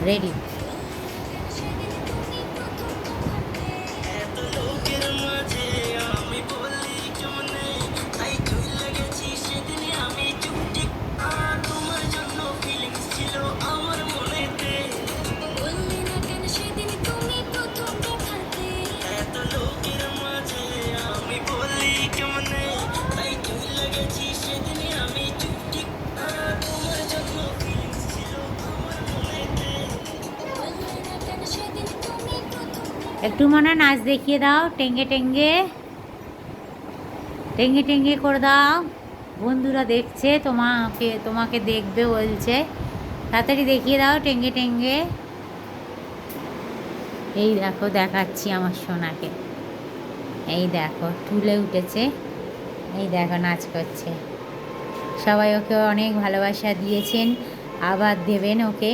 Ready. একটু মনে নাচ দেখিয়ে দাও, টেঙ্গে টেঙ্গে টেঙ্গে টেঙ্গে করে দাও। বন্ধুরা দেখছে, তোমাকে দেখবে বলছে, তাড়াতাড়ি দেখিয়ে দাও টেঙ্গে টেঙ্গে। এই দেখো দেখাচ্ছি আমার সোনাকে, এই দেখো তুলে উঠেছে, এই দেখো নাচ করছে। সবাই ওকে অনেক ভালোবাসা দিয়েছেন, আবার দেবেন ওকে,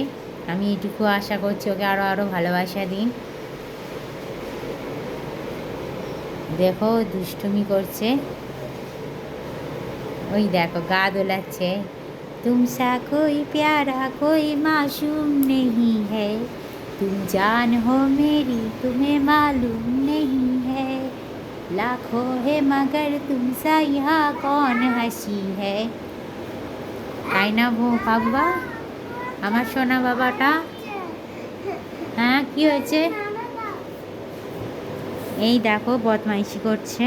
আমি এটুকু আশা করছি ওকে আরও আরও ভালোবাসা দিন। দেখো দুষ্টুমি করছে, ওই দেখো গা দোলাচ্ছে। तुमसा कोई प्यारा कोई मासूम नहीं है, तुम जान हो मेरी तुम्हें मालूम नहीं है, लाखों है मगर तुमसा यहाँ कौन हंसी है। তাই না বাবা, আমার সোনা বাবাটা? হ্যাঁ কি হয়েছে? এই দেখো বদমাইশি করছে,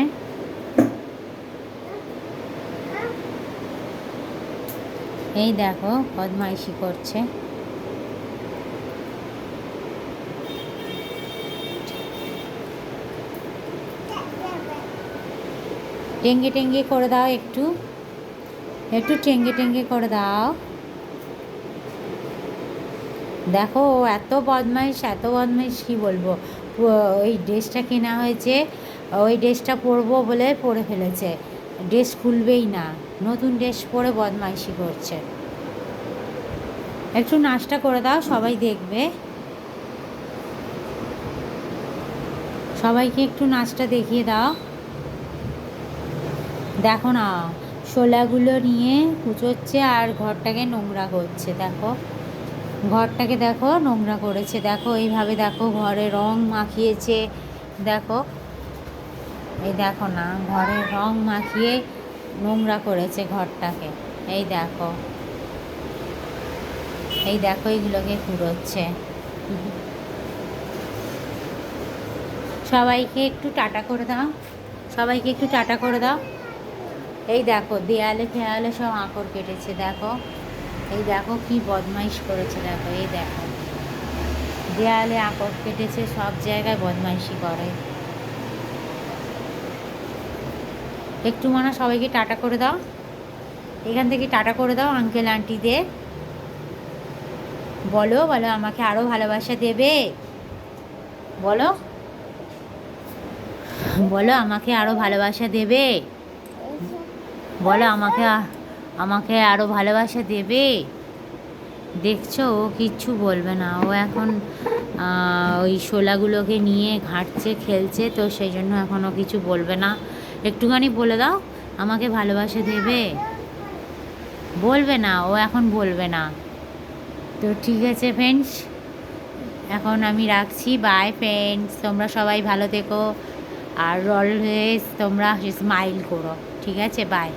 এই দেখো বদমাইশি করছে। টেঙ্গে টেঙ্গে করে দাও, একটু একটু টেঙ্গে টেঙ্গে করে দাও। দেখো এত বদমাইশ, এত বদমাইশ কী বলবো। ওই ড্রেসটা কেনা হয়েছে, ওই ড্রেসটা পরবো বলে পরে ফেলেছে, ড্রেস খুলবেই না, নতুন ড্রেস পরে বদমাইশি করছে। একটু নাচটা করে দাও, সবাই দেখবে, সবাইকে একটু নাচটা দেখিয়ে দাও। দেখো না, শোলাগুলো নিয়ে কুচোচ্ছে আর ঘরটাকে নোংরা করছে। দেখো ঘরটাকে দেখো নোংরা করেছে, দেখো এইভাবে দেখো ঘরে রং মাখিয়েছে, দেখো এই দেখো না, ঘরে রং মাখিয়ে নোংরা করেছে ঘরটাকে। এই দেখো, এই দেখো এইগুলোকে কুড়োচ্ছে। সবাইকে একটু টাটা করে দাও, সবাইকে একটু টাটা করে দাও। এই দেখো দেয়ালে ফেয়ালে সব আঁকড় কেটেছে, দেখো এই দেখো কি বদমাইশ করেছে, দেখো এই দেখো দেয়ালে আঁকড় কেটেছে, সব জায়গায় বদমাইশি করে। একটু মনে সবাইকে টাটা করে দাও, এখান থেকে টাটা করে দাও আঙ্কেল আন্টিদের। বলো বলো আমাকে আরও ভালোবাসা দেবে, বলো বলো আমাকে আরও ভালোবাসা দেবে, বলো আমাকে আমাকে আরও ভালোবাসা দেবে। দেখছো ও কিচ্ছু বলবে না, ও এখন ওই শোলাগুলোকে নিয়ে ঘাঁটছে খেলছে, তো সেই জন্য এখনও কিছু বলবে না। একটুখানি বলে দাও আমাকে ভালোবাসা দেবে, বলবে না, ও এখন বলবে না। তো ঠিক আছে ফ্রেন্ডস, এখন আমি রাখছি, বাই ফ্রেন্ডস, তোমরা সবাই ভালো থেকো আর অলওয়েজ তোমরা স্মাইল করো, ঠিক আছে, বাই।